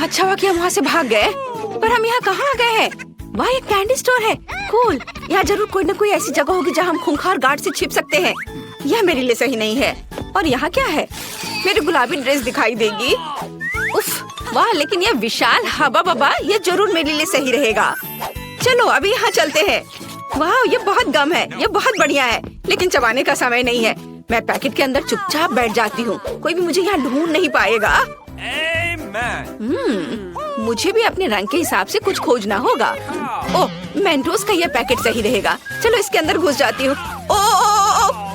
अच्छा हुआ कि हम वहाँ से भाग गए, पर हम यहाँ कहाँ आ गए हैं? वाह, एक कैंडी स्टोर है। कूल, यहाँ जरूर कोई न कोई ऐसी जगह होगी जहाँ हम खूंखार गार्ड से छिप सकते हैं। यह मेरे लिए सही नहीं है। और यहाँ क्या है? मेरी गुलाबी ड्रेस दिखाई देगी। उफ, वाह, लेकिन यह विशाल हवा बबा, ये जरूर मेरे लिए सही रहेगा। चलो अभी यहाँ चलते हैं। वाह, ये बहुत गम है, ये बहुत बढ़िया है, लेकिन चबाने का समय नहीं है। मैं पैकेट के अंदर चुपचाप बैठ जाती हूँ, कोई भी मुझे यहाँ ढूंढ नहीं पाएगा। मुझे भी अपने रंग के हिसाब से कुछ खोजना होगा। ओह, मेंटोस का यह पैकेट सही रहेगा। चलो इसके अंदर घुस जाती हूँ। ओ,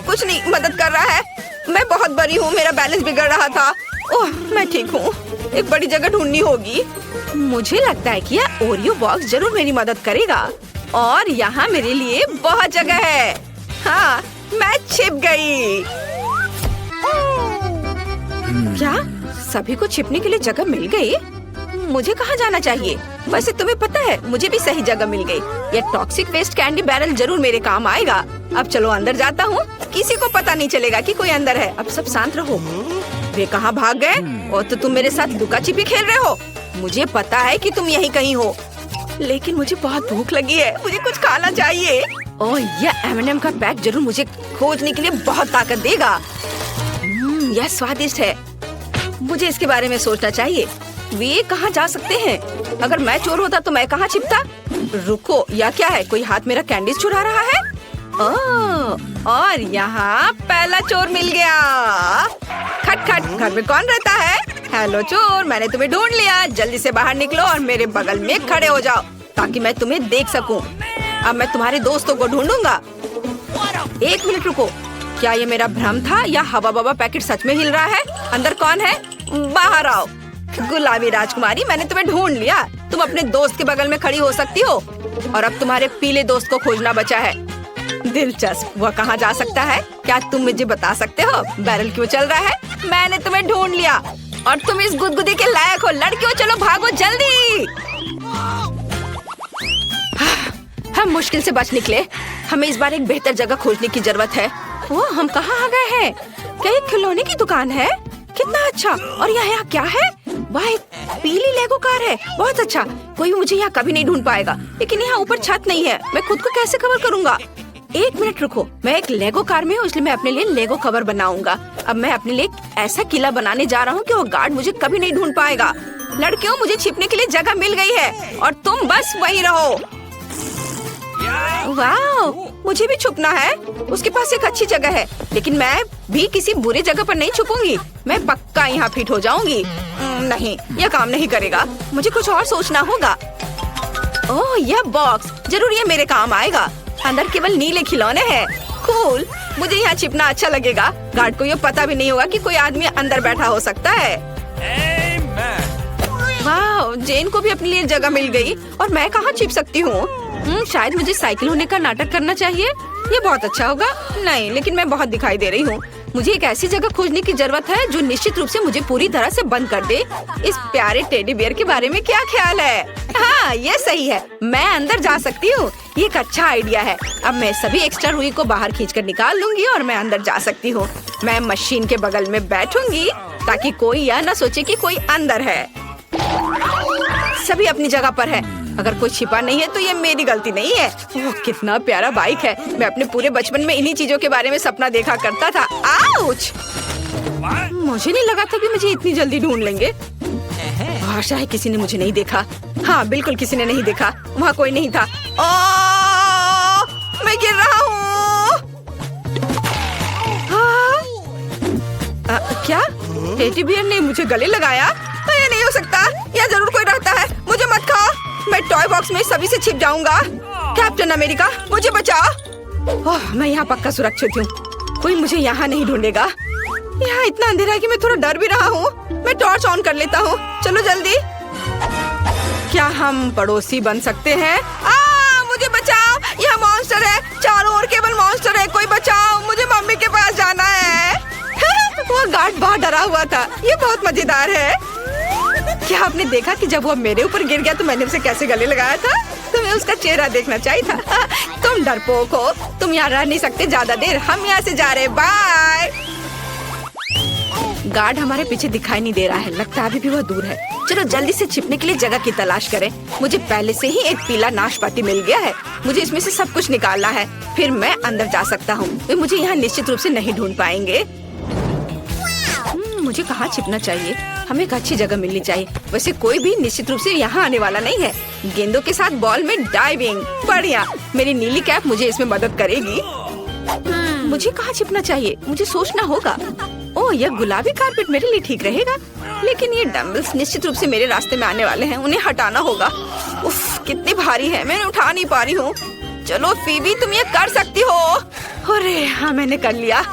कुछ नहीं मदद कर रहा है। मैं बहुत बड़ी हूँ, मेरा बैलेंस बिगड़ रहा था। ओह, मैं ठीक हूँ। एक बड़ी जगह ढूंढनी होगी। मुझे लगता है कि यह ओरियो बॉक्स जरूर मेरी मदद करेगा। और यहाँ मेरे लिए बहुत जगह है। हाँ, मैं छिप गई। क्या सभी को छिपने के लिए जगह मिल गई? मुझे कहाँ जाना चाहिए? वैसे तुम्हें पता है, मुझे भी सही जगह मिल गई। ये टॉक्सिक वेस्ट कैंडी बैरल जरूर मेरे काम आएगा। अब चलो अंदर जाता हूँ, किसी को पता नहीं चलेगा कि कोई अंदर है। अब सब शांत रहो। वे कहाँ भाग गए? और तो तुम मेरे साथ लुका छिपी खेल रहे हो। मुझे पता है कि तुम यहीं कहीं हो, लेकिन मुझे बहुत भूख लगी है, मुझे कुछ खाना चाहिए। ओह, यह M&M का पैक जरूर मुझे खोजने के लिए बहुत ताकत देगा। यह स्वादिष्ट है, मुझे इसके बारे में सोचना चाहिए। वे कहाँ जा सकते हैं? अगर मैं चोर होता तो मैं कहाँ छिपता? रुको, या क्या है? कोई हाथ मेरा कैंडीज चुरा रहा है? ओह, और यहाँ पहला चोर मिल गया। खट खट, घर में कौन रहता है? हेलो चोर, मैंने तुम्हें ढूंढ लिया। जल्दी से बाहर निकलो और मेरे बगल में खड़े हो जाओ ताकि मैं तुम्हें देख सकूं। अब मैं तुम्हारे दोस्तों को ढूंढूंगा। एक मिनट रुको, क्या ये मेरा भ्रम था या हवा बबा पैकेट सच में हिल रहा है? अंदर कौन है? बाहर आओ। गुलाबी राजकुमारी, मैंने तुम्हें ढूंढ लिया। तुम अपने दोस्त के बगल में खड़ी हो सकती हो और अब तुम्हारे पीले दोस्त को खोजना बचा है। दिलचस्प, वह कहाँ जा सकता है? क्या तुम मुझे बता सकते हो? बैरल क्यों चल रहा है? मैंने तुम्हें ढूंढ लिया और तुम इस गुदगुदी के लायक हो। लड़कियों, चलो भागो जल्दी। हम मुश्किल से बच निकले। हमें इस बार एक बेहतर जगह खोजने की जरूरत है। ओह, हम कहाँ आ गए हैं? क्या ये खिलौने की दुकान है? कितना अच्छा। और यहाँ क्या है? वाह, एक पीली लेगो कार है। बहुत अच्छा। कोई मुझे यहाँ कभी नहीं ढूंढ पाएगा, लेकिन यहाँ ऊपर छत नहीं है। मैं खुद को कैसे कवर करूँगा? एक मिनट रुको, मैं एक लेगो कार में हूँ, इसलिए मैं अपने लिए लेगो कवर बनाऊंगा। अब मैं अपने लिए ऐसा किला बनाने जा रहा हूँ कि वो गार्ड मुझे कभी नहीं ढूंढ पाएगा। लड़कियों, मुझे छिपने के लिए जगह मिल गई है और तुम बस वहीं रहो। वाह, मुझे भी छुपना है। उसके पास एक अच्छी जगह है, लेकिन मैं भी किसी बुरे जगह पर नहीं छुपूंगी। मैं पक्का यहाँ फिट हो जाऊंगी। नहीं, यह काम नहीं करेगा। मुझे कुछ और सोचना होगा। ओह, यह बॉक्स जरूर ये मेरे काम आएगा। अंदर केवल नीले खिलौने हैं। कूल, मुझे यहाँ छिपना अच्छा लगेगा। गार्ड को ये पता भी नहीं होगा कि कोई आदमी अंदर बैठा हो सकता है। वाह, जेन को भी अपने लिए जगह मिल गई और मैं कहाँ छिप सकती हूँ? शायद मुझे साइकिल होने का नाटक करना चाहिए। ये बहुत अच्छा होगा। नहीं, लेकिन मैं बहुत दिखाई दे रही हूँ। मुझे एक ऐसी जगह खोजने की जरूरत है जो निश्चित रूप से मुझे पूरी तरह से बंद कर दे। इस प्यारे टेडी बियर के बारे में क्या ख्याल है? हाँ, ये सही है। मैं अंदर जा सकती हूँ। ये एक अच्छा आइडिया है। अब मैं सभी एक्स्ट्रा रुई को बाहर खींचकर निकाल लूंगी और मैं अंदर जा सकती हूँ। मैं मशीन के बगल में बैठूंगी ताकि कोई यह न सोचे कि कोई अंदर है। सभी अपनी जगह पर है। अगर कोई छिपा नहीं है तो ये मेरी गलती नहीं है। ओह, कितना प्यारा बाइक है। मैं अपने पूरे बचपन में इन्हीं चीजों के बारे में सपना देखा करता था। आउच! मुझे नहीं लगा था कि मुझे इतनी जल्दी ढूंढ लेंगे। आशा है किसी ने मुझे नहीं देखा। हाँ, बिल्कुल किसी ने नहीं देखा। वहाँ कोई नहीं था। ओह, मैं गिर रहा हूँ। क्या टेडी बियर ने मुझे गले लगाया? ये नहीं हो सकता। यहाँ जरूर कोई रहता है। मुझे मत खाओ। मैं टॉय बॉक्स में सभी से छिप जाऊंगा। कैप्टन अमेरिका, मुझे बचाओ। ओह, मैं यहाँ पक्का सुरक्षित हूँ। कोई मुझे यहाँ नहीं ढूंढेगा। यहाँ इतना अंधेरा है कि मैं थोड़ा डर भी रहा हूँ। मैं टॉर्च ऑन कर लेता हूँ। चलो जल्दी। क्या हम पड़ोसी बन सकते हैं? मुझे बचाओ, यहाँ मॉन्स्टर है। चारों ओर केवल मॉन्स्टर है। कोई बचाओ, मुझे मम्मी के पास जाना है। वो गार्ड बहुत डरा हुआ था। ये बहुत मजेदार है। क्या आपने देखा कि जब वो मेरे ऊपर गिर गया तो मैंने उसे कैसे गले लगाया था? तुम्हें उसका चेहरा देखना चाहिए था। तुम डरपोक हो। तुम यहाँ रह नहीं सकते ज्यादा देर। हम यहाँ से जा रहे। बाय। गार्ड हमारे पीछे दिखाई नहीं दे रहा है, लगता है अभी भी वह दूर है। चलो जल्दी से छिपने के लिए जगह की तलाश करें। मुझे पहले से ही एक पीला नाशपाती मिल गया है, मुझे इसमें से सब कुछ निकालना है, फिर मैं अंदर जा सकता हूँ। वे मुझे यहाँ निश्चित रूप से नहीं ढूंढ पाएंगे। मुझे कहाँ छिपना चाहिए? हमें एक अच्छी जगह मिलनी चाहिए। वैसे कोई भी निश्चित रूप से यहाँ आने वाला नहीं है। गेंदों के साथ बॉल में डाइविंग, बढ़िया। मेरी नीली कैप मुझे इसमें मदद करेगी। मुझे कहाँ छिपना चाहिए? मुझे सोचना होगा। ओह, यह गुलाबी कारपेट मेरे लिए ठीक रहेगा, लेकिन ये डम्बल्स निश्चित रूप से मेरे रास्ते में आने वाले हैं, उन्हें हटाना होगा। उफ, कितनी भारी है, मैं उठा नहीं पा रही हूँ। चलो फीबी, तुम ये कर सकती हो। अरे हाँ, मैंने कर लिया।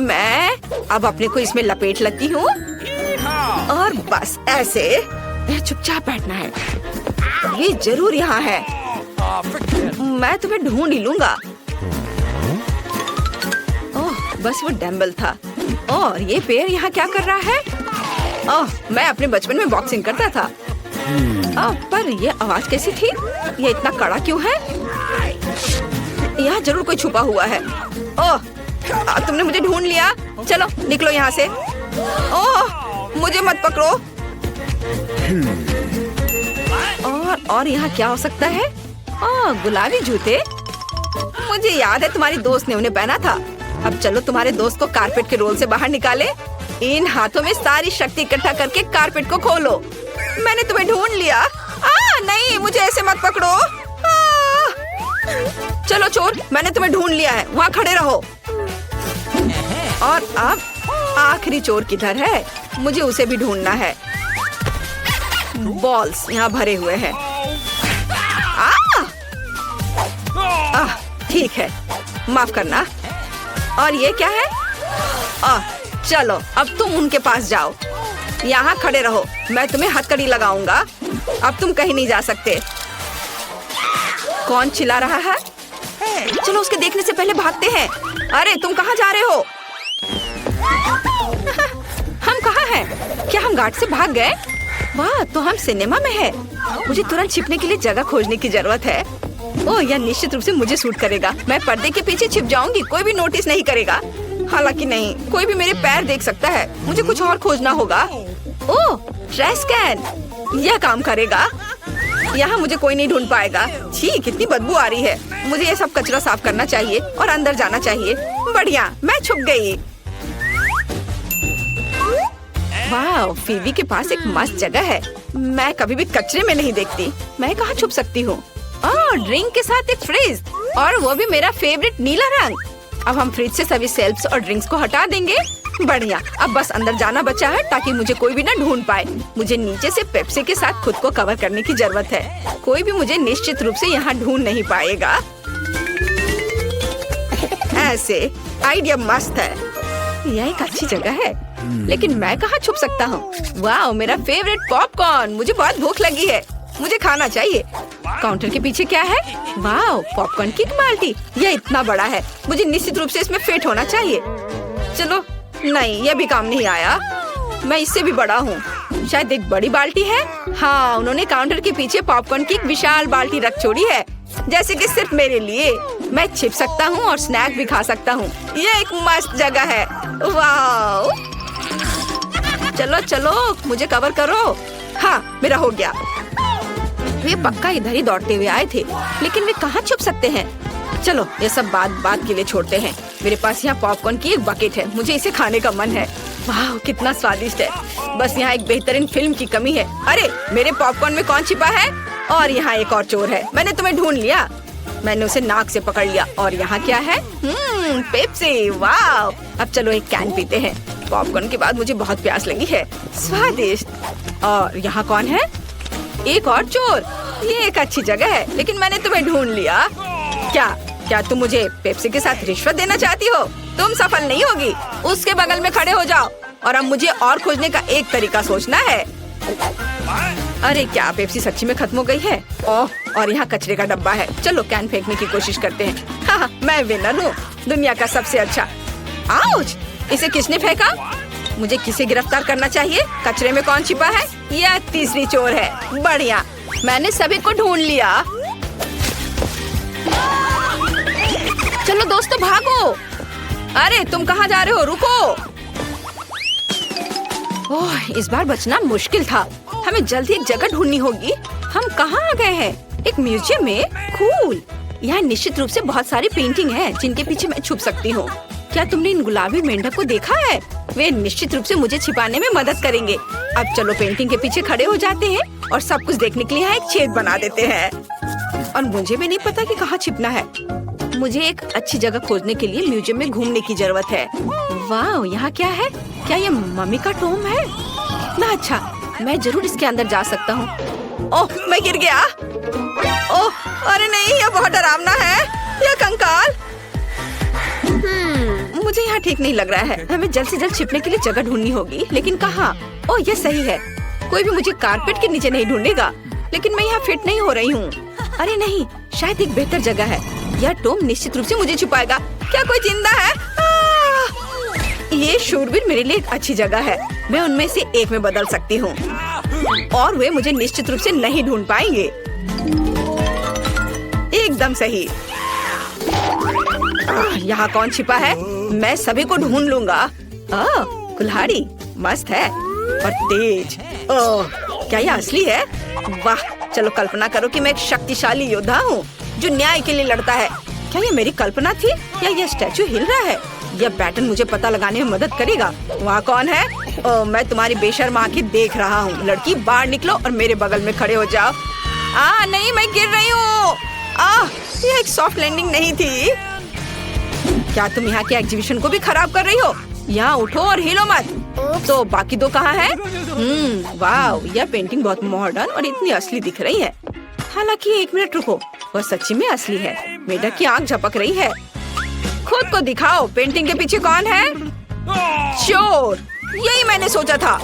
मैं अब अपने को इसमें लपेट लेती हूँ और बस ऐसे चुपचाप बैठना है। ये जरूर यहाँ है, मैं तुम्हें ढूंढ ही लूंगा। ओह, बस वो डम्बल था। और ये पैर यहाँ क्या कर रहा है? ओह, मैं अपने बचपन में बॉक्सिंग करता था। पर ये आवाज कैसी थी? ये इतना कड़ा क्यों है? यहाँ जरूर कोई छुपा हुआ है। ओह, तुमने मुझे ढूंढ लिया। चलो निकलो यहाँ से। ओह, मुझे मत पकड़ो। और यहाँ क्या हो सकता है? ओह, गुलाबी जूते। मुझे याद है तुम्हारी दोस्त ने उन्हें पहना था। अब चलो तुम्हारे दोस्त को कारपेट के रोल से बाहर निकाले। इन हाथों में सारी शक्ति इकट्ठा करके कारपेट को खोलो। मैंने तुम्हें ढूंढ लिया। नहीं, मुझे ऐसे मत पकड़ो। चलो चोर, मैंने तुम्हें ढूंढ लिया है, वहाँ खड़े रहो। और अब आखिरी चोर किधर है? मुझे उसे भी ढूंढना है। बॉल्स यहाँ भरे हुए हैं। ठीक है, माफ करना। और ये क्या है? चलो अब तुम उनके पास जाओ, यहाँ खड़े रहो, मैं तुम्हें हथकड़ी लगाऊंगा। अब तुम कहीं नहीं जा सकते। कौन चिल्ला रहा है? चलो उसके देखने से पहले भागते हैं। अरे तुम कहाँ जा रहे हो? हम कहाँ हैं? क्या हम गार्ड से भाग गए? वाह, तो हम सिनेमा में हैं। मुझे तुरंत छिपने के लिए जगह खोजने की जरूरत है। ओह, यह निश्चित रूप से मुझे सूट करेगा। मैं पर्दे के पीछे छिप जाऊंगी, कोई भी नोटिस नहीं करेगा। हालांकि नहीं, कोई भी मेरे पैर देख सकता है। मुझे कुछ और खोजना होगा। ओह, ट्रैश कैन, यह काम करेगा। यहाँ मुझे कोई नहीं ढूंढ पाएगा। छी, कितनी बदबू आ रही है। मुझे ये सब कचरा साफ करना चाहिए और अंदर जाना चाहिए। बढ़िया, मैं छुप गई। वाह, फीबी के पास एक मस्त जगह है। मैं कभी भी कचरे में नहीं देखती। मैं कहाँ छुप सकती हूँ? ड्रिंक के साथ एक फ्रिज, और वो भी मेरा फेवरेट नीला रंग। अब हम फ्रिज से सभी सेल्फ्स और ड्रिंक्स को हटा देंगे। बढ़िया, अब बस अंदर जाना बचा है ताकि मुझे कोई भी ना ढूंढ पाए। मुझे नीचे से पेप्सी के साथ खुद को कवर करने की जरूरत है। कोई भी मुझे निश्चित रूप से यहाँ ढूंढ नहीं पाएगा। ऐसे आइडिया मस्त है। यह एक अच्छी जगह है, लेकिन मैं कहाँ छुप सकता हूँ? वाह, मेरा फेवरेट पॉपकॉर्न। मुझे बहुत भूख लगी है, मुझे खाना चाहिए। काउंटर के पीछे क्या है? वाह, पॉपकॉर्न की एक बाल्टी। यह इतना बड़ा है, मुझे निश्चित रूप से इसमें फिट होना चाहिए। चलो, नहीं, यह भी काम नहीं आया। मैं इससे भी बड़ा हूँ, शायद एक बड़ी बाल्टी है। हाँ, उन्होंने काउंटर के पीछे पॉपकॉर्न की एक विशाल बाल्टी रख छोड़ी है, जैसे कि सिर्फ मेरे लिए। मैं छिप सकता हूँ और स्नैक भी खा सकता हूँ। यह एक मस्त जगह है। वाह, चलो चलो, मुझे कवर करो। हाँ, मेरा हो गया। वे पक्का इधर ही दौड़ते हुए आए थे, लेकिन वे कहाँ छुप सकते हैं? चलो, ये सब बात के लिए छोड़ते हैं। मेरे पास यहाँ पॉपकॉर्न की एक बकेट है, मुझे इसे खाने का मन है। वाह, कितना स्वादिष्ट है। बस यहाँ एक बेहतरीन फिल्म की कमी है। अरे, मेरे पॉपकॉर्न में कौन छिपा है? और यहाँ एक और चोर है। मैंने तुम्हें ढूंढ लिया। मैंने उसे नाक से पकड़ लिया। और यहाँ क्या है? पेप्सी। वाह, अब चलो एक कैन पीते हैं। पॉपकॉर्न के बाद मुझे बहुत प्यास लगी है। स्वादिष्ट। और यहाँ कौन है? एक और चोर। ये एक अच्छी जगह है, लेकिन मैंने तुम्हें ढूंढ लिया। क्या तुम मुझे पेप्सी के साथ रिश्वत देना चाहती हो? तुम सफल नहीं होगी। उसके बगल में खड़े हो जाओ। और अब मुझे और खोजने का एक तरीका सोचना है। अरे, क्या पेप्सी सच्ची में खत्म हो गई है? ओह, और यहाँ कचरे का डब्बा है। चलो कैन फेंकने की कोशिश करते हैं। हाँ, मैं विनर हूँ, दुनिया का सबसे अच्छा। आउच! इसे किसने फेंका? मुझे किसे गिरफ्तार करना चाहिए? कचरे में कौन छिपा है? यह तीसरी चोर है। बढ़िया, मैंने सभी को ढूंढ लिया। चलो दोस्तों, भागो। अरे, तुम कहाँ जा रहे हो? रुको। ओह, इस बार बचना मुश्किल था। हमें जल्दी एक जगह ढूंढनी होगी। हम कहाँ आ गए हैं? एक म्यूजियम में? कूल। यहाँ निश्चित रूप से बहुत सारी पेंटिंग हैं जिनके पीछे मैं छुप सकती हूँ। क्या तुमने इन गुलाबी मेंढक को देखा है? वे निश्चित रूप से मुझे छिपाने में मदद करेंगे। अब चलो पेंटिंग के पीछे खड़े हो जाते हैं और सब कुछ देखने के लिए यहाँ एक छेद बना देते हैं। और मुझे भी नहीं पता कि कहाँ छिपना है। मुझे एक अच्छी जगह खोजने के लिए म्यूजियम में घूमने की जरूरत है। वाह, यहाँ क्या है? क्या ये मम्मी का टोम है? कितना अच्छा, मैं जरूर इसके अंदर जा सकता हूँ। ओह, मैं गिर गया। ओह, अरे नहीं, यह बहुत डरावना है। यह कंकाल। मुझे यहाँ ठीक नहीं लग रहा है। हमें जल्द से जल्द छिपने के लिए जगह ढूंढनी होगी, लेकिन कहाँ? ओह, यह सही है। कोई भी मुझे कारपेट के नीचे नहीं ढूंढेगा, लेकिन मैं यहाँ फिट नहीं हो रही हूँ। अरे नहीं, शायद एक बेहतर जगह है। यह टॉम निश्चित रूप से मुझे छुपाएगा। क्या कोई जिंदा है? ये शूरवीर मेरे लिए एक अच्छी जगह है। मैं उनमें से एक में बदल सकती हूँ और वे मुझे निश्चित रूप से नहीं ढूंढ पाएंगे। एकदम सही। यहाँ कौन छिपा है? मैं सभी को ढूंढ लूंगा। कुल्हाड़ी मस्त है और तेज। ओह, क्या यह असली है? वाह, चलो कल्पना करो कि मैं एक शक्तिशाली योद्धा हूँ जो न्याय के लिए लड़ता है। क्या ये मेरी कल्पना थी या यह स्टैचू हिल रहा है? यह पैटर्न मुझे पता लगाने में मदद करेगा। वहाँ कौन है? ओह, मैं तुम्हारी बेशर्म आंखें देख रहा हूँ। लड़की, बाहर निकलो और मेरे बगल में खड़े हो जाओ। नहीं, मैं गिर रही हूँ। यह एक सॉफ्ट लैंडिंग नहीं थी। क्या तुम यहाँ के एग्जीबिशन को भी खराब कर रही हो? यहाँ उठो और हिलो मत। तो बाकी दो कहाँ हैं? वाह, यह पेंटिंग बहुत मॉडर्न और इतनी असली दिख रही है। हालांकि एक मिनट रुको, वह सच्ची में असली है। मेढक की आंख झपक रही है। खुद को दिखाओ, पेंटिंग के पीछे कौन है? चोर। यही मैंने सोचा था।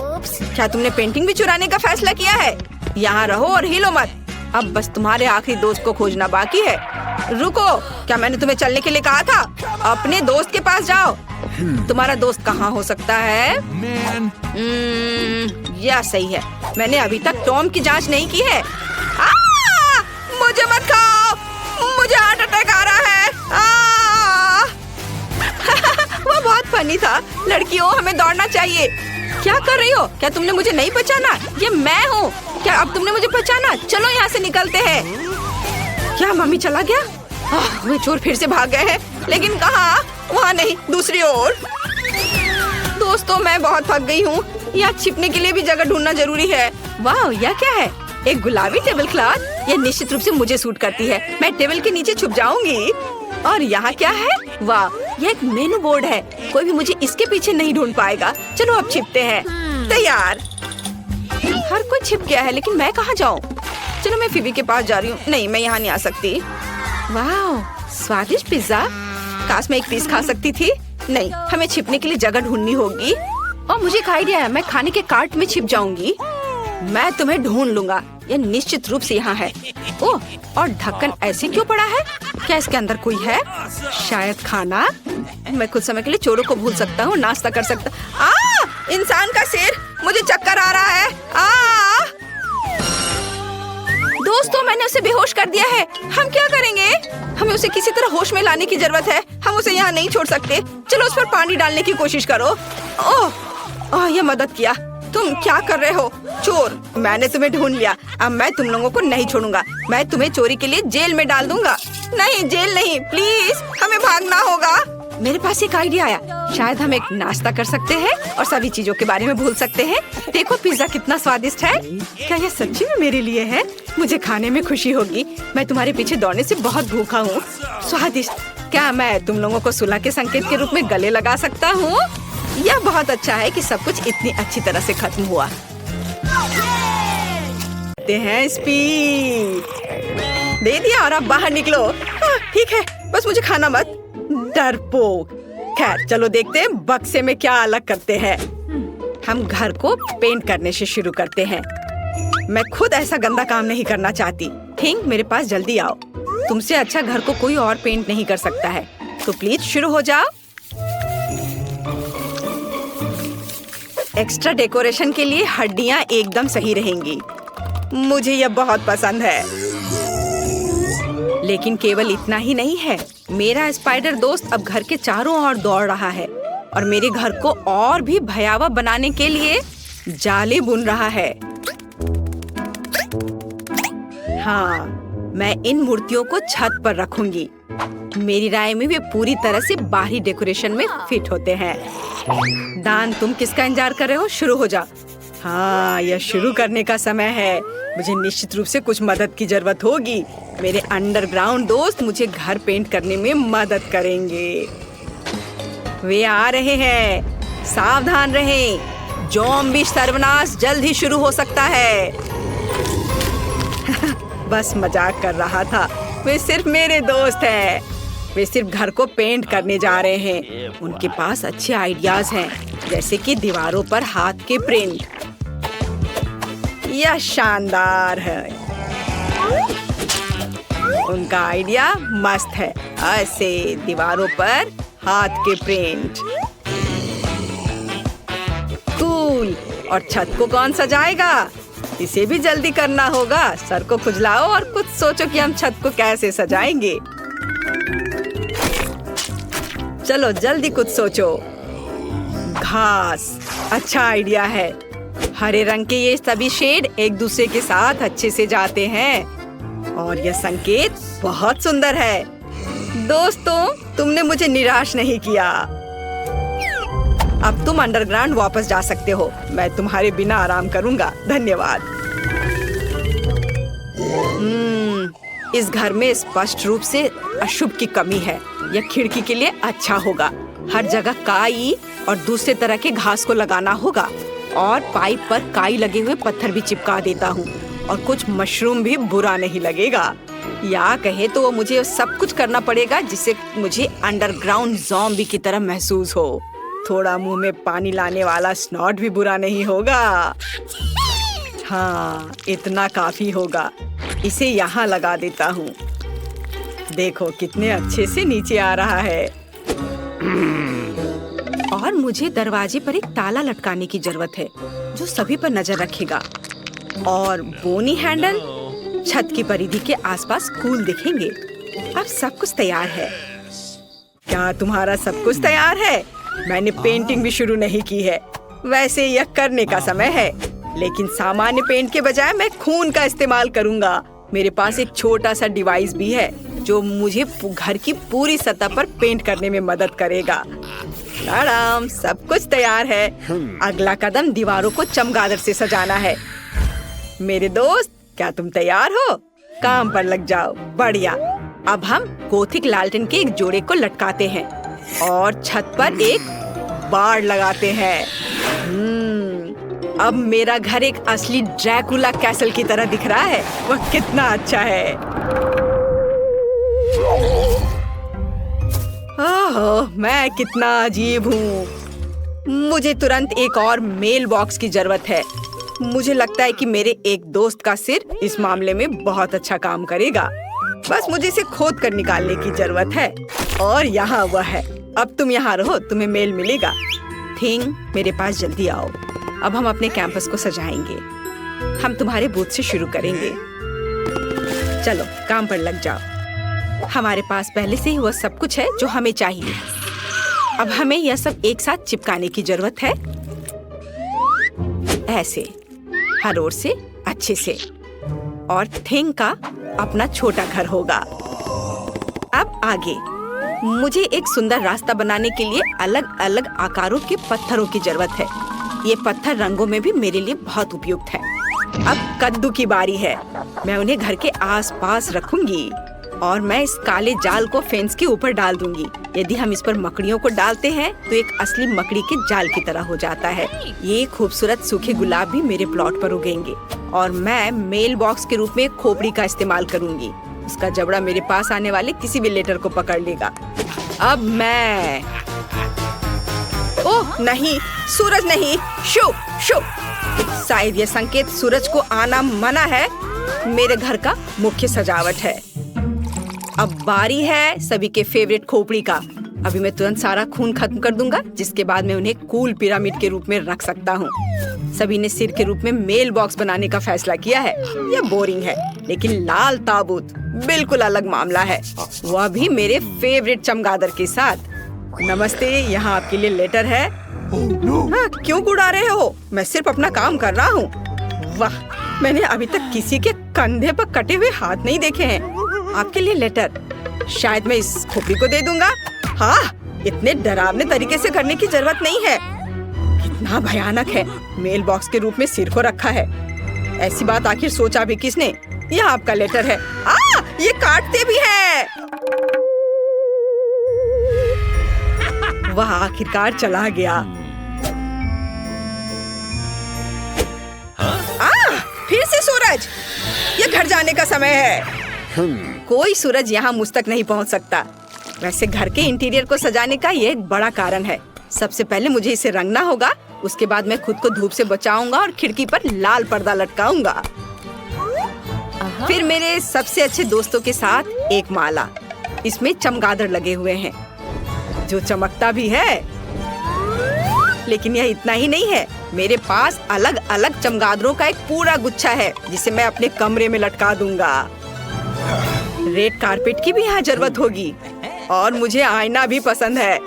क्या तुमने पेंटिंग भी चुराने का फैसला किया है? यहाँ रहो और हिलो मत। अब बस तुम्हारे आखिरी दोस्त को खोजना बाकी है। रुको, क्या मैंने तुम्हें चलने के लिए कहा था? अपने दोस्त के पास जाओ। तुम्हारा दोस्त कहाँ हो सकता है? यह सही है। मैंने अभी तक टॉम की जांच नहीं की है। मुझे मत खाओ, मुझे हार्ट अटैक आ रहा है। वो बहुत फनी था। लड़कियों, हमें दौड़ना चाहिए। क्या कर रही हो? क्या तुमने मुझे नहीं पहचाना? ये मैं हूँ। क्या अब तुमने मुझे पहचाना? चलो यहाँ से निकलते हैं। क्या मम्मी चला गया? वे चोर फिर से भाग गए हैं, लेकिन कहाँ? वहाँ नहीं, दूसरी ओर। दोस्तों, मैं बहुत थक गई हूँ। यहाँ छिपने के लिए भी जगह ढूंढना जरूरी है। वाह, यह क्या है? एक गुलाबी टेबल क्लॉथ। यह निश्चित रूप से मुझे सूट करती है। मैं टेबल के नीचे छुप जाऊंगी। और यहाँ क्या है? वाह, यह एक मेनू बोर्ड है। कोई भी मुझे इसके पीछे नहीं ढूंढ पाएगा। चलो अब छिपते हैं। तैयार। हर कोई छिप गया है, लेकिन मैं कहाँ जाऊँ? चलो मैं फिबी के पास जा रही हूँ। नहीं, मैं यहाँ नहीं आ सकती। वाह, स्वादिष्ट पिज्जा। काश मैं एक पीस खा सकती थी। नहीं, हमें छिपने के लिए जगह ढूंढनी होगी। और मुझे एक आइडिया है। मैं खाने के कार्ट में छिप जाऊंगी। मैं तुम्हें ढूंढ लूंगा। यह निश्चित रूप से यहाँ है। ओह, और ढक्कन ऐसे क्यों पड़ा है? क्या इसके अंदर कोई है? शायद खाना। मैं कुछ समय के लिए चोरों को भूल सकता हूँ, नाश्ता कर सकता। इंसान का सिर, मुझे चक्कर आ रहा है। दोस्तों, मैंने उसे बेहोश कर दिया है। हम क्या करेंगे? हमें उसे किसी तरह होश में लाने की जरूरत है। हम उसे यहाँ नहीं छोड़ सकते। चलो उस पर पानी डालने की कोशिश करो। ओह, यह मदद किया। तुम क्या कर रहे हो? चोर, मैंने तुम्हें ढूंढ लिया। अब मैं तुम लोगों को नहीं छोड़ूंगा। मैं तुम्हें चोरी के लिए जेल में डाल दूंगा। नहीं, जेल नहीं, प्लीज, हमें भागना होगा। मेरे पास एक आइडिया आया। शायद हम एक नाश्ता कर सकते हैं और सभी चीजों के बारे में भूल सकते हैं। देखो पिज्जा कितना स्वादिष्ट है। क्या यह सच्ची में मेरे लिए है? मुझे खाने में खुशी होगी। मैं तुम्हारे पीछे दौड़ने से बहुत भूखा हूँ। स्वादिष्ट। क्या मैं तुम लोगों को सुलह के संकेत के रूप में गले लगा सकता हूँ? यह बहुत अच्छा है कि सब कुछ इतनी अच्छी तरह से खत्म हुआ। स्पीड दे दिया और अब बाहर निकलो। ठीक है, बस मुझे खाना मत। डरपोक। खैर, चलो देखते हैं बक्से में क्या अलग करते हैं। हम घर को पेंट करने से शुरू करते हैं। मैं खुद ऐसा गंदा काम नहीं करना चाहती। थिंक, मेरे पास जल्दी आओ। तुमसे अच्छा घर को कोई और पेंट नहीं कर सकता है, तो प्लीज शुरू हो जाओ। एक्स्ट्रा डेकोरेशन के लिए हड्डियां एकदम सही रहेंगी। मुझे यह बहुत पसंद है। लेकिन केवल इतना ही नहीं है। मेरा स्पाइडर दोस्त अब घर के चारों ओर दौड़ रहा है और मेरे घर को और भी भयावह बनाने के लिए जाले बुन रहा है। हाँ, मैं इन मूर्तियों को छत पर रखूंगी। मेरी राय में वे पूरी तरह से बाहरी डेकोरेशन में फिट होते हैं। दान, तुम किसका इंतजार कर रहे हो? शुरू हो जा। हाँ, यह शुरू करने का समय है। मुझे निश्चित रूप से कुछ मदद की जरूरत होगी। मेरे अंडरग्राउंड दोस्त मुझे घर पेंट करने में मदद करेंगे। वे आ रहे हैं, सावधान रहें। ज़ॉम्बी सर्वनाश जल्द ही शुरू हो सकता है। बस मजाक कर रहा था। वे सिर्फ मेरे दोस्त हैं। वे सिर्फ घर को पेंट करने जा रहे हैं। उनके पास अच्छे आइडियाज हैं, जैसे कि दीवारों पर हाथ के प्रिंट। यह शानदार है। उनका आइडिया मस्त है। ऐसे दीवारों पर हाथ के प्रिंट। कूल। और छत को कौन सजाएगा? इसे भी जल्दी करना होगा। सर को खुजलाओ और कुछ सोचो कि हम छत को कैसे सजाएंगे। चलो जल्दी कुछ सोचो। घास, अच्छा आइडिया है। हरे रंग के ये सभी शेड एक दूसरे के साथ अच्छे से जाते हैं और यह संकेत बहुत सुंदर है। दोस्तों, तुमने मुझे निराश नहीं किया। अब तुम अंडरग्राउंड वापस जा सकते हो। मैं तुम्हारे बिना आराम करूंगा। धन्यवाद। इस घर में स्पष्ट रूप से अशुभ की कमी है। यह खिड़की के लिए अच्छा होगा। हर जगह काई और दूसरे तरह के घास को लगाना होगा और पाइप पर काई लगे हुए पत्थर भी चिपका देता हूँ और कुछ मशरूम भी बुरा नहीं लगेगा। या कहे तो मुझे सब कुछ करना पड़ेगा जिससे मुझे अंडरग्राउंड ज़ॉम्बी की तरह महसूस हो। थोड़ा मुंह में पानी लाने वाला स्नॉट भी बुरा नहीं होगा। हाँ, इतना काफी होगा। इसे यहाँ लगा देता हूँ। देखो कितने अच्छे से नीचे आ रहा है। और मुझे दरवाजे पर एक ताला लटकाने की जरूरत है जो सभी पर नजर रखेगा। और बोनी हैंडल छत की परिधि के आसपास कूल दिखेंगे। अब सब कुछ तैयार है। क्या तुम्हारा सब कुछ तैयार है? मैंने पेंटिंग भी शुरू नहीं की है। वैसे यह करने का समय है, लेकिन सामान्य पेंट के बजाय मैं खून का इस्तेमाल करूंगा। मेरे पास एक छोटा सा डिवाइस भी है जो मुझे घर की पूरी सतह पर पेंट करने में मदद करेगा। आराम, सब कुछ तैयार है। अगला कदम दीवारों को चमगादड़ से सजाना है। मेरे दोस्त, क्या तुम तैयार हो? काम पर लग जाओ। बढ़िया। अब हम गोथिक लालटेन के एक जोड़े को लटकाते हैं और छत पर एक बाड़ लगाते हैं। अब मेरा घर एक असली ड्रैकुला कैसल की तरह दिख रहा है। वह कितना अच्छा है। ओह, मैं कितना अजीब हूँ। मुझे तुरंत एक और मेल बॉक्स की जरूरत है। मुझे लगता है कि मेरे एक दोस्त का सिर इस मामले में बहुत अच्छा काम करेगा। बस मुझे इसे खोद कर निकालने की जरूरत है। और यहाँ वह है। अब तुम यहाँ रहो, तुम्हें मेल मिलेगा। थिंग, मेरे पास जल्दी आओ। अब हम अपने कैंपस को सजाएंगे। हम तुम्हारे बूथ से शुरू करेंगे। चलो काम पर लग जाओ। हमारे पास पहले से ही वह सब कुछ है जो हमें चाहिए। अब हमें यह सब एक साथ चिपकाने की जरूरत है। ऐसे, हर ओर से अच्छे से। और थिंग का अपना छोटा घर होगा। अब आगे मुझे एक सुंदर रास्ता बनाने के लिए अलग अलग आकारों के पत्थरों की जरूरत है। ये पत्थर रंगों में भी मेरे लिए बहुत उपयुक्त है। अब कद्दू की बारी है। मैं उन्हें घर के आसपास रखूंगी और मैं इस काले जाल को फेंस के ऊपर डाल दूंगी। यदि हम इस पर मकड़ियों को डालते हैं तो एक असली मकड़ी के जाल की तरह हो जाता है। ये खूबसूरत सूखे गुलाब भी मेरे प्लॉट पर उगेंगे और मैं मेल बॉक्स के रूप में खोपड़ी का इस्तेमाल करूंगी। उसका जबड़ा मेरे पास आने वाले किसी भी लेटर को पकड़ लेगा। अब मैं ओह नहीं, सूरज नहीं। शो शो, शायद यह संकेत सूरज को आना मना है। मेरे घर का मुख्य सजावट है। अब बारी है सभी के फेवरेट खोपड़ी का। अभी मैं तुरंत सारा खून खत्म कर दूंगा, जिसके बाद मैं उन्हें कूल पिरामिड के रूप में रख सकता हूँ। सभी ने सिर के रूप में मेल बॉक्स बनाने का फैसला किया है। यह बोरिंग है, लेकिन लाल ताबूत बिल्कुल अलग मामला है। वह भी मेरे फेवरेट चमगादड़ के साथ। नमस्ते, यहाँ आपके लिए लेटर है। हाँ, क्यों उड़ा रहे हो? मैं सिर्फ अपना काम कर रहा हूँ। वाह, मैंने अभी तक किसी के कंधे पर कटे हुए हाथ नहीं देखे हैं। आपके लिए लेटर, शायद मैं इस खोपड़ी को दे दूंगा। हाँ, इतने डरावने तरीके से करने की जरूरत नहीं है। कितना भयानक है, मेल बॉक्स के रूप में सिर को रखा है। ऐसी बात आखिर सोचा भी किसने? यह आपका लेटर है। ये काटते भी हैं। वह आखिरकार चला गया। फिर से सूरज, ये घर जाने का समय है। कोई सूरज यहाँ मुझ तक नहीं पहुँच सकता। वैसे घर के इंटीरियर को सजाने का ये एक बड़ा कारण है। सबसे पहले मुझे इसे रंगना होगा, उसके बाद मैं खुद को धूप से बचाऊंगा और खिड़की पर लाल पर्दा लटकाऊंगा। फिर मेरे सबसे अच्छे दोस्तों के साथ एक माला, इसमें चमगादड़ लगे हुए हैं जो चमकता भी है। लेकिन यह इतना ही नहीं है, मेरे पास अलग अलग चमगादड़ों का एक पूरा गुच्छा है जिसे मैं अपने कमरे में लटका दूंगा। रेड कारपेट की भी यहाँ जरूरत होगी और मुझे आईना भी पसंद है।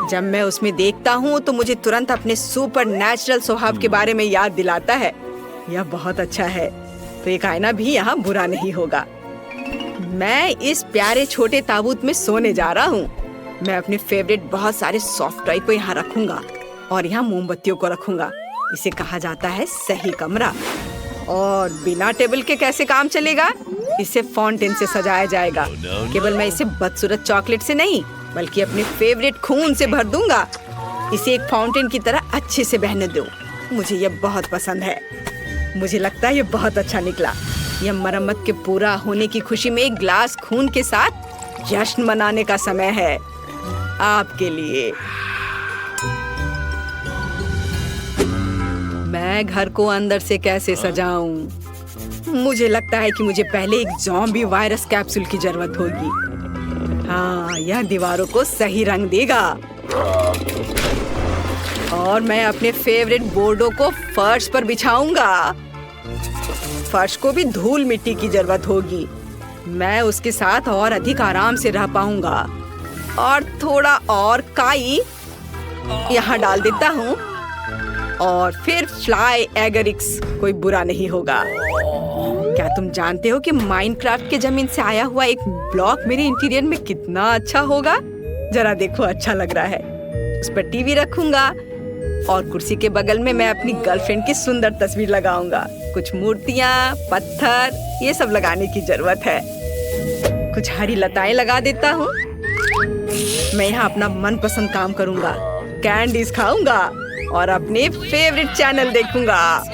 जब मैं उसमें देखता हूँ तो मुझे तुरंत अपने सुपर नेचुरल स्वभाव के बारे में याद दिलाता है। यह बहुत अच्छा है, तो एक आईना भी यहाँ बुरा नहीं होगा। मैं इस प्यारे छोटे ताबूत में सोने जा रहा हूँ। मैं अपने फेवरेट बहुत सारे सॉफ्ट टॉय को यहाँ रखूंगा और यहाँ मोमबत्तियों को रखूंगा। इसे कहा जाता है सही कमरा। और बिना टेबल के कैसे काम चलेगा? इसे फाउंटेन से सजाया जाएगा। केवल मैं इसे बदसूरत चॉकलेट से नहीं, बल्कि अपने फेवरेट खून से भर दूंगा। इसे एक फाउंटेन की तरह अच्छे से बहने दो। मुझे यह बहुत पसंद है। मुझे लगता है यह बहुत अच्छा निकला। यह मरम्मत के पूरा होने की खुशी में एक ग्लास खून के साथ जश्न मनाने का समय है आपके लिए। मैं घर को अंदर से कैसे सजाऊं? मुझे लगता है कि मुझे पहले एक ज़ॉम्बी वायरस कैप्सूल की जरूरत होगी। हाँ, यह दीवारों को सही रंग देगा। और मैं अपने फेवरेट बोर्डों को फर्श पर बिछाऊंगा। फर्श को भी धूल मिट्टी की जरूरत होगी। मैं उसके साथ और अधिक आराम से रह पाऊंगा। और थोड़ा और काई यहाँ डाल देता हूँ। और फिर फ्लाई एगरिक्स, कोई बुरा नहीं होगा। क्या तुम जानते हो कि माइनक्राफ्ट के जमीन से आया हुआ एक ब्लॉक मेरे इंटीरियर में कितना अच्छा होगा? जरा देखो, अच्छा लग रहा है। उस पर टीवी रखूंगा और कुर्सी के बगल में मैं अपनी गर्लफ्रेंड की सुंदर तस्वीर लगाऊंगा। कुछ मूर्तियाँ, पत्थर, ये सब लगाने की जरूरत है। कुछ हरी लताएं लगा देता हूँ। मैं यहाँ अपना मनपसंद काम करूंगा, कैंडीज खाऊंगा और अपने फेवरेट चैनल देखूंगा।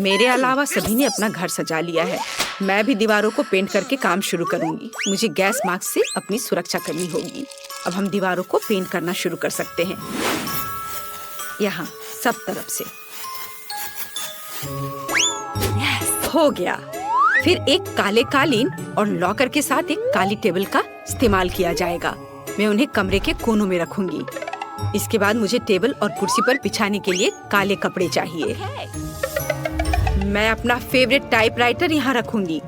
मेरे अलावा सभी ने अपना घर सजा लिया है। मैं भी दीवारों को पेंट करके काम शुरू करूंगी। मुझे गैस मास्क से अपनी सुरक्षा करनी होगी। अब हम दीवारों को पेंट करना शुरू कर सकते हैं। यहाँ सब तरफ से हो गया। फिर एक काले कालीन और लॉकर के साथ एक काली टेबल का इस्तेमाल किया जाएगा। मैं उन्हें कमरे के कोनों में रखूंगी। इसके बाद मुझे टेबल और कुर्सी पर बिछाने के लिए काले कपड़े चाहिए। मैं अपना फेवरेट टाइपराइटर यहाँ रखूंगी।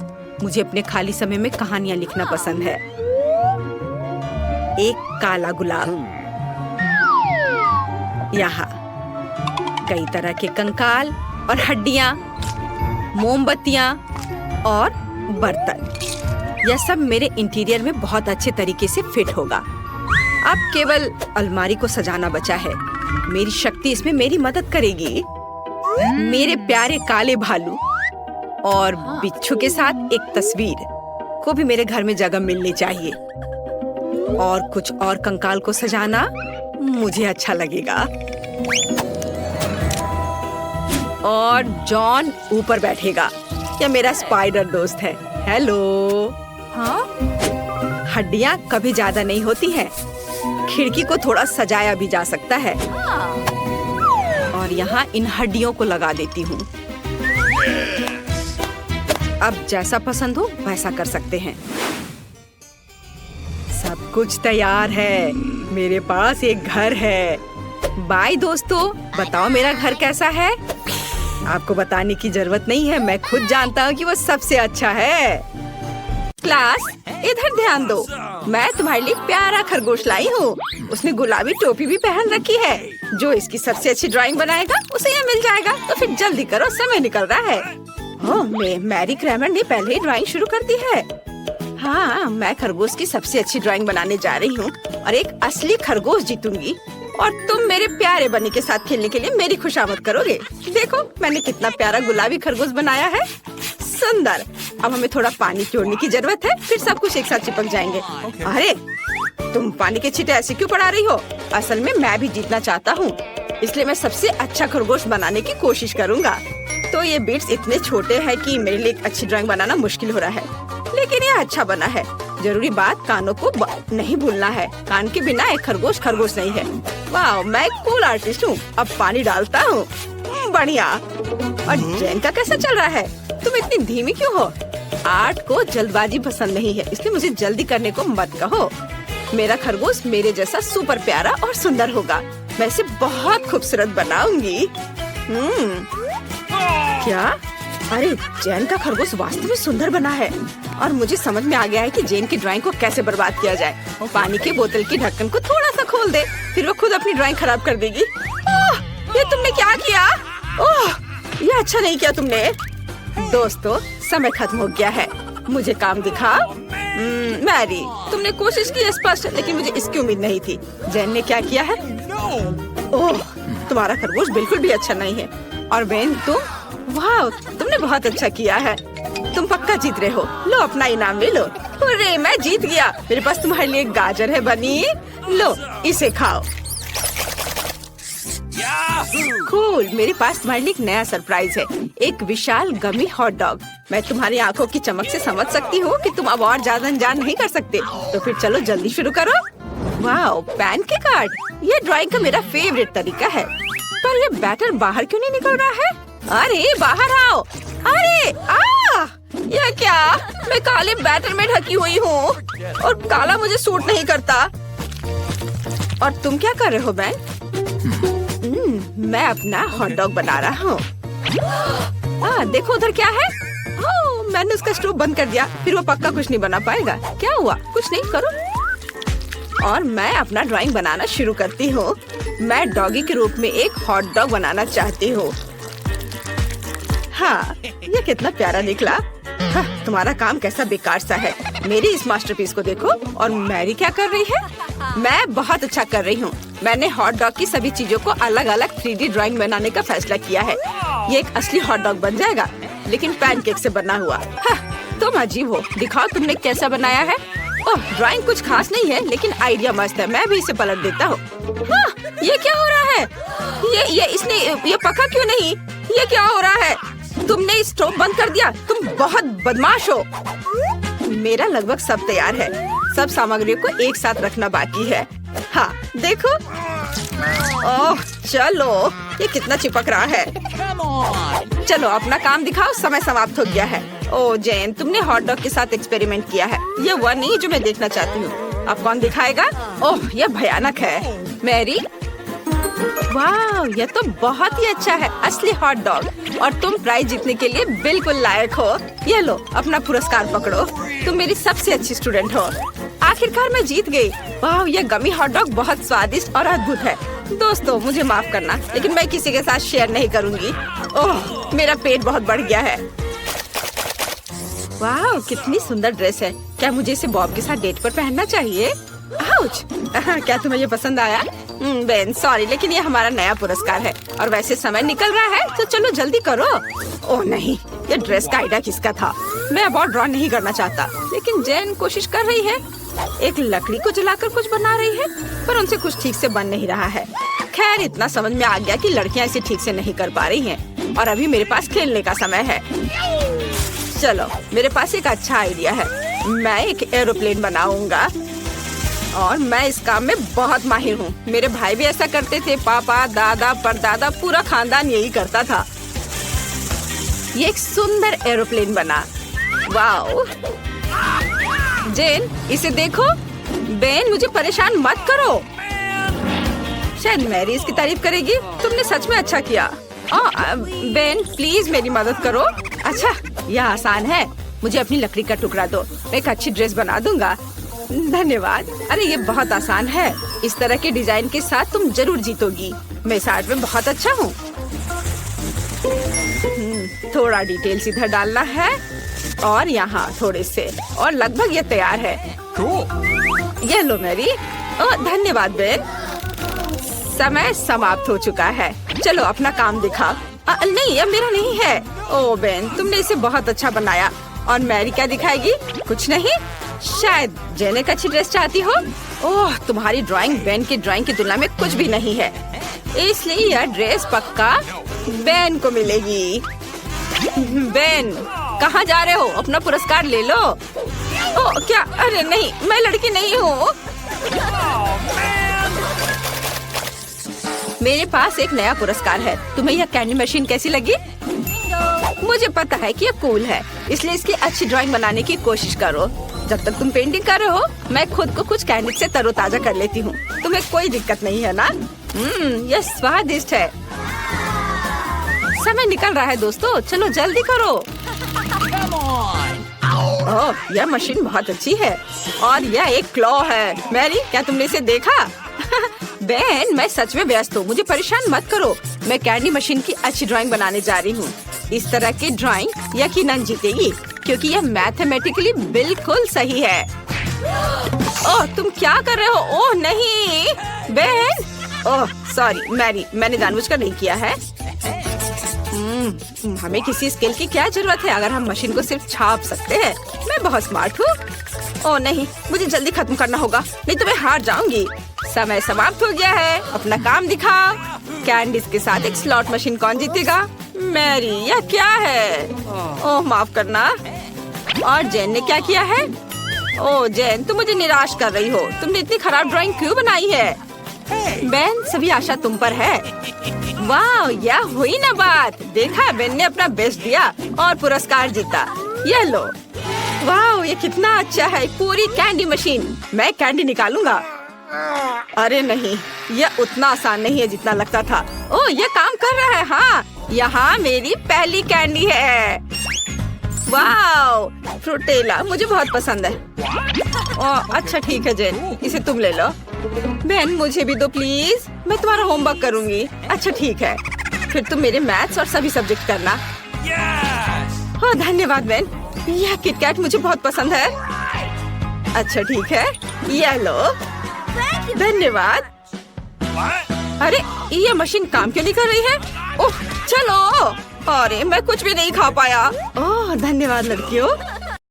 मुझे अपने खाली समय में कहानियाँ लिखना पसंद है। एक काला गुलाब, यहाँ कई तरह के कंकाल और हड्डियाँ, मोमबत्तियाँ और बर्तन। यह सब मेरे इंटीरियर में बहुत अच्छे तरीके से फिट होगा। अब केवल अलमारी को सजाना बचा है। मेरी शक्ति इसमें मेरी मदद करेगी। मेरे प्यारे काले भालू और बिच्छू के साथ एक तस्वीर को भी मेरे घर में जगह मिलनी चाहिए। और कुछ और कंकाल को सजाना मुझे अच्छा लगेगा। और जॉन ऊपर बैठेगा। यह मेरा स्पाइडर दोस्त है। हेलो। हाँ? हड्डियाँ कभी ज्यादा नहीं होती हैं। खिड़की को थोड़ा सजाया भी जा सकता है। और यहाँ इन हड्डियों को लगा देती हूँ। अब जैसा पसंद हो वैसा कर सकते हैं। सब कुछ तैयार है। मेरे पास एक घर है। बाय दोस्तों, बताओ मेरा घर कैसा है? आपको बताने की जरूरत नहीं है, मैं खुद जानता हूँ कि वो सबसे अच्छा है। क्लास, इधर ध्यान दो। मैं तुम्हारे लिए प्यारा खरगोश लाई हूँ। उसने गुलाबी टोपी भी पहन रखी है। जो इसकी सबसे अच्छी ड्राइंग बनाएगा उसे ये मिल जाएगा। तो फिर जल्दी करो, समय निकल रहा है। ओह, मैरी क्रैमर ने पहले ही ड्राइंग शुरू कर दी है। हाँ, मैं खरगोश की सबसे अच्छी ड्राइंग बनाने जा रही हूँ और एक असली खरगोश जीतूंगी। और तुम मेरे प्यारे बनी के साथ खेलने के लिए मेरी खुशामद करोगे। देखो, मैंने कितना प्यारा गुलाबी खरगोश बनाया है। सुंदर। अब हमें थोड़ा पानी जोड़ने की जरूरत है, फिर सब कुछ एक साथ चिपक जाएंगे। अरे, तुम पानी के छींटे ऐसे क्यों पड़ा रही हो? असल में मैं भी जीतना चाहता हूँ, इसलिए मैं सबसे अच्छा खरगोश बनाने की कोशिश करूँगा। तो ये बीट्स इतने छोटे हैं कि मेरे लिए एक अच्छी ड्राइंग बनाना मुश्किल हो रहा है, लेकिन ये अच्छा बना है। जरूरी बात, कानों को नहीं भूलना है। कान के बिना एक खरगोश खरगोश नहीं है। वाह, मैं कूल आर्टिस्ट हूँ। अब पानी डालता हूँ। बढ़िया। और जैन का कैसा चल रहा है? तुम इतनी धीमी क्यों हो? आर्ट को जल्दबाजी पसंद नहीं है, इसलिए मुझे जल्दी करने को मत कहो। मेरा खरगोश मेरे जैसा सुपर प्यारा और सुंदर होगा। मैं इसे बहुत खूबसूरत बनाऊंगी। क्या? अरे, जैन का खरगोश वास्तव में सुंदर बना है और मुझे समझ में आ गया है कि जैन की ड्राइंग को कैसे बर्बाद किया जाए। पानी के बोतल की ढक्कन को थोड़ा सा खोल दे, फिर वो खुद अपनी ड्राइंग खराब कर देगी। ओह, ये तुमने क्या किया? ओह, ये अच्छा नहीं किया तुमने। दोस्तों, समय खत्म हो गया है। मुझे काम दिखाओ। मैरी, तुमने कोशिश की स्पष्ट, लेकिन मुझे इसकी उम्मीद नहीं थी। जैन ने क्या किया है? ओह, तुम्हारा खरगोश बिल्कुल भी अच्छा नहीं है। और बेन, तुम? वाह, तुमने बहुत अच्छा किया है। तुम पक्का जीत रहे हो। लो, अपना इनाम ले लो। अरे, मैं जीत गया। मेरे पास तुम्हारे लिए एक गाजर है बनी। लो, इसे खाओ। कूल, मेरे पास तुम्हारे लिए एक नया सरप्राइज है। एक विशाल गमी हॉट डॉग। मैं तुम्हारी आंखों की चमक से समझ सकती हूँ कि तुम अब और ज्यादा अनजान नहीं कर सकते। तो फिर चलो जल्दी शुरू करो। वाह, पैनकेक आर्ट, ये ड्राइंग का मेरा फेवरेट तरीका है। पर ये बैटर बाहर क्यों नहीं निकल रहा है? अरे, बाहर आओ। अरे, यह क्या? मैं काले बैटर में ढकी हुई हूँ और काला मुझे सूट नहीं करता। और तुम क्या कर रहे हो बैन? मैं अपना हॉट डॉग बना रहा हूँ। देखो उधर क्या है? मैंने उसका स्टोव बंद कर दिया। फिर वो पक्का कुछ नहीं बना पाएगा। क्या हुआ? कुछ नहीं, करो। और मैं अपना ड्राइंग बनाना शुरू करती हूँ। मैं डॉगी के रूप में एक हॉट डॉग बनाना चाहती हूँ। हाँ, ये कितना प्यारा निकला। हाँ, तुम्हारा काम कैसा बेकार सा है। मेरी इस मास्टरपीस को देखो। और मैरी क्या कर रही है? मैं बहुत अच्छा कर रही हूँ। मैंने हॉट डॉग की सभी चीजों को अलग अलग 3D ड्राइंग बनाने का फैसला किया है। ये एक असली हॉट डॉग बन जाएगा, लेकिन पैनकेक से बना हुआ। हाँ, तुम अजीब हो। दिखाओ तुमने कैसा बनाया है। ओह, ड्राइंग कुछ खास नहीं है, लेकिन आइडिया मस्त है। मैं भी इसे पलट देता हूँ। हाँ, ये क्या हो रहा है? ये पका क्यों नहीं? ये क्या हो रहा है? तुमने स्टोव बंद कर दिया। तुम बहुत बदमाश हो। मेरा लगभग सब तैयार है। सब सामग्रियों को एक साथ रखना बाकी है। हाँ, देखो। ओह, चलो, ये कितना चिपक रहा है। चलो, अपना काम दिखाओ। समय समाप्त हो गया है। ओह जैन, तुमने हॉट डॉग के साथ एक्सपेरिमेंट किया है। ये वह नहीं जो मैं देखना चाहती हूँ। अब कौन दिखाएगा? ओह, यह भयानक है। मैरी, वाह, यह तो बहुत ही अच्छा है। असली हॉट डॉग। और तुम प्राइज जीतने के लिए बिल्कुल लायक हो। ये लो, अपना पुरस्कार पकड़ो। तुम मेरी सबसे अच्छी स्टूडेंट हो। आखिरकार मैं जीत गई। वाह, यह गमी हॉट डॉग बहुत स्वादिष्ट और अद्भुत है। दोस्तों, मुझे माफ करना, लेकिन मैं किसी के साथ शेयर नहीं करूंगी। ओह, मेरा पेट बहुत बढ़ गया है। वाह, कितनी सुंदर ड्रेस है। क्या मुझे इसे बॉब के साथ डेट पर पहनना चाहिए? आउच! क्या तुम्हें ये पसंद आया? बेन, सॉरी, लेकिन ये हमारा नया पुरस्कार है और वैसे समय निकल रहा है, तो चलो जल्दी करो। ओह नहीं, ये ड्रेस का आइडिया किसका था? मैं अब और ड्रॉ नहीं करना चाहता, लेकिन जैन कोशिश कर रही है। एक लकड़ी को जलाकर कुछ बना रही है, पर उनसे कुछ ठीक से बन नहीं रहा है। खैर, इतना समझ में आ गया कि लड़कियां इसे ठीक से नहीं कर पा रही हैं और अभी मेरे पास खेलने का समय है। चलो, मेरे पास एक अच्छा आइडिया है। मैं एक एरोप्लेन बनाऊंगा और मैं इस काम में बहुत माहिर हूँ। मेरे भाई भी ऐसा करते थे। पापा, दादा, परदादा, पूरा खानदान यही करता था। ये एक सुंदर एरोप्लेन बना। वाओ! जेन, इसे देखो। बेन, मुझे परेशान मत करो। शायद मैरी इसकी तारीफ करेगी। तुमने सच में अच्छा किया। बेन, प्लीज मेरी मदद करो। अच्छा, यह आसान है। मुझे अपनी लकड़ी का टुकड़ा दो, मैं एक अच्छी ड्रेस बना दूंगा। धन्यवाद। अरे ये बहुत आसान है, इस तरह के डिजाइन के साथ तुम जरूर जीतोगी। मैं इस आर्ट में बहुत अच्छा हूँ। थोड़ा डिटेल्स इधर डालना है और यहाँ थोड़े से, और लगभग ये तैयार है। ये लो मेरी। धन्यवाद बेन। समय समाप्त हो चुका है, चलो अपना काम दिखा। नहीं, अब मेरा नहीं है। ओ बेन, तुमने इसे बहुत अच्छा बनाया। और मैरी क्या दिखाएगी? कुछ नहीं, शायद जेन एक अच्छी ड्रेस चाहती हो। ओह, तुम्हारी ड्राइंग बेन की ड्राइंग की तुलना में कुछ भी नहीं है, इसलिए यह ड्रेस पक्का बेन को मिलेगी। बेन, कहाँ जा रहे हो? अपना पुरस्कार ले लो। ओ क्या? अरे नहीं, मैं लड़की नहीं हूँ। मेरे पास एक नया पुरस्कार है। तुम्हें यह कैंडी मशीन कैसी लगी? मुझे पता है कि यह कूल है, इसलिए इसकी अच्छी ड्राइंग बनाने की कोशिश करो। जब तक तुम पेंटिंग कर रहे हो, मैं खुद को कुछ कैंडी से तरोताजा कर लेती हूँ। तुम्हें कोई दिक्कत नहीं है ना? यह स्वादिष्ट है। समय निकल रहा है दोस्तों, चलो जल्दी करो। ओह, यह मशीन बहुत अच्छी है और यह एक क्लॉ है। मैरी, क्या तुमने इसे देखा? बेन, मैं सच में व्यस्त हूँ, मुझे परेशान मत करो। मैं कैंडी मशीन की अच्छी ड्राइंग बनाने जा रही हूँ। इस तरह की ड्राइंग यकीनन जीतेगी, क्योंकि यह मैथमेटिकली बिल्कुल सही है। ओह, तुम क्या कर रहे हो? ओह नहीं बेन। ओह सॉरी मैरी, मैंने जानबूझकर नहीं किया है। हमें किसी स्केल की क्या जरूरत है अगर हम मशीन को सिर्फ छाप सकते हैं। मैं बहुत स्मार्ट हूँ। ओह नहीं, मुझे जल्दी खत्म करना होगा, नहीं तो मैं हार जाऊंगी। समय समाप्त हो गया है, अपना काम दिखाओ। कैंडीज के साथ एक स्लॉट मशीन कौन जीतेगा? मैरी, यह क्या है? ओह माफ करना। और जेन ने क्या किया है? ओह जेन, तुम मुझे निराश कर रही हो। तुमने इतनी खराब ड्राइंग क्यों बनाई है? बेन, सभी आशा तुम पर है। वाह, यह हुई ना बात। देखा, बेन ने अपना बेस्ट दिया और पुरस्कार जीता। ये लो। वाह, ये कितना अच्छा है, पूरी कैंडी मशीन। मैं कैंडी निकालूंगा। अरे नहीं, यह उतना आसान नहीं है जितना लगता था। ओह, यह काम कर रहा है। हाँ, यहाँ मेरी पहली कैंडी है। वाह, फ्रूटेला मुझे बहुत पसंद है। ओह अच्छा ठीक है जेन, इसे तुम ले लो। बेन, मुझे भी दो प्लीज, मैं तुम्हारा होमवर्क करूंगी। अच्छा ठीक है, फिर तुम मेरे मैथ्स और सभी सब्जेक्ट करना। ओह धन्यवाद बेन, यह किटकैट मुझे बहुत पसंद है। अच्छा ठीक है, ये लो। धन्यवाद। अरे ये मशीन काम क्यों नहीं कर रही है? ओह चलो। अरे मैं कुछ भी नहीं खा पाया। ओह धन्यवाद लड़कियों।